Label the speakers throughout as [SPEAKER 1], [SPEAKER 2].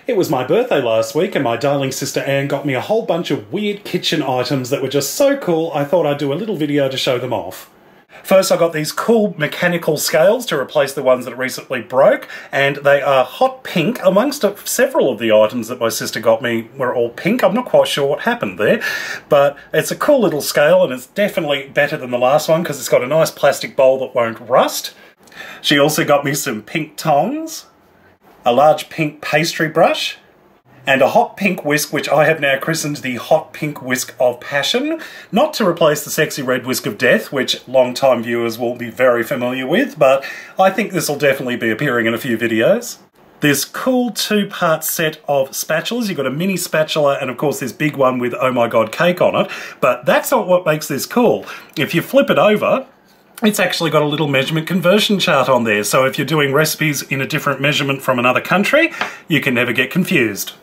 [SPEAKER 1] It was my birthday last week and my darling sister Anne got me a whole bunch of weird kitchen items that were just so cool I thought I'd do a little video to show them off. First I got these cool mechanical scales to replace the ones that recently broke, and they are hot pink. Amongst several of the items that my sister got me were all pink. I'm not quite sure what happened there, but it's a cool little scale and it's definitely better than the last one because it's got a nice plastic bowl that won't rust. She also got me some pink tongs, a large pink pastry brush, and a hot pink whisk, which I have now christened the hot pink whisk of passion. Not to replace the sexy red whisk of death, which long-time viewers will be very familiar with, but I think this will definitely be appearing in a few videos. This cool two-part set of spatulas. You've got a mini spatula and of course this big one with oh my god cake on it, but that's not what makes this cool. If you flip it over, it's actually got a little measurement conversion chart on there, so if you're doing recipes in a different measurement from another country, you can never get confused.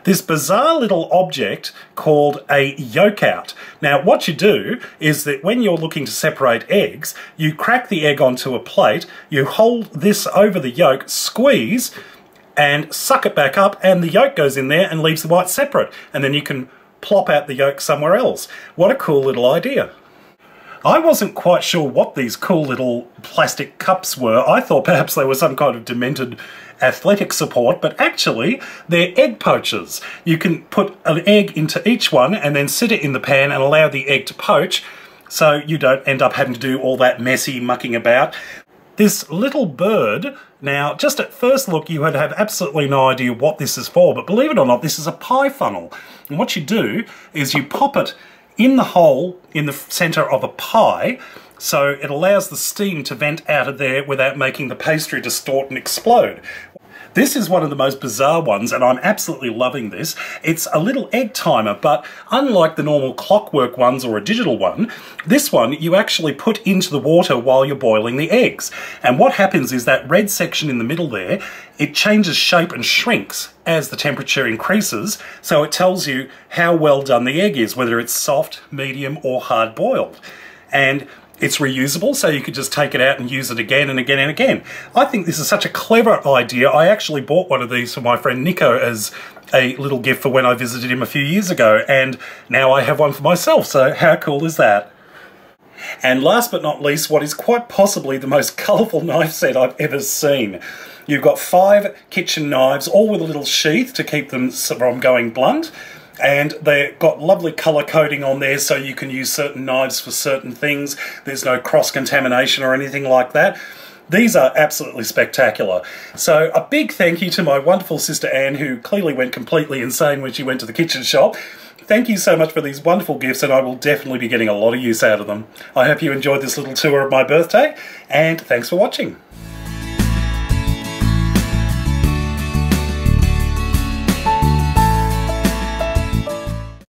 [SPEAKER 1] This bizarre little object called a yolk out. Now what you do is that when you're looking to separate eggs, you crack the egg onto a plate, you hold this over the yolk, squeeze, and suck it back up, and the yolk goes in there and leaves the white separate, and then you can plop out the yolk somewhere else. What a cool little idea. I wasn't quite sure what these cool little plastic cups were. I thought perhaps they were some kind of demented athletic support, but actually they're egg poachers. You can put an egg into each one and then sit it in the pan and allow the egg to poach so you don't end up having to do all that messy mucking about. This little bird, now just at first look you would have absolutely no idea what this is for, but believe it or not, this is a pie funnel. And what you do is you pop it in the hole in the centre of a pie, so it allows the steam to vent out of there without making the pastry distort and explode. This is one of the most bizarre ones, and I'm absolutely loving this. It's a little egg timer, but unlike the normal clockwork ones or a digital one, this one you actually put into the water while you're boiling the eggs. And what happens is that red section in the middle there, it changes shape and shrinks as the temperature increases, so it tells you how well done the egg is, whether it's soft, medium, or hard boiled. And it's reusable, so you could just take it out and use it again and again and again. I think this is such a clever idea. I actually bought one of these for my friend Nico as a little gift for when I visited him a few years ago, and now I have one for myself, so how cool is that? And last but not least, what is quite possibly the most colourful knife set I've ever seen. You've got 5 kitchen knives, all with a little sheath to keep them from going blunt. And they've got lovely colour coding on there so you can use certain knives for certain things. There's no cross-contamination or anything like that. These are absolutely spectacular. So a big thank you to my wonderful sister Anne, who clearly went completely insane when she went to the kitchen shop. Thank you so much for these wonderful gifts, and I will definitely be getting a lot of use out of them. I hope you enjoyed this little tour of my birthday, and thanks for watching.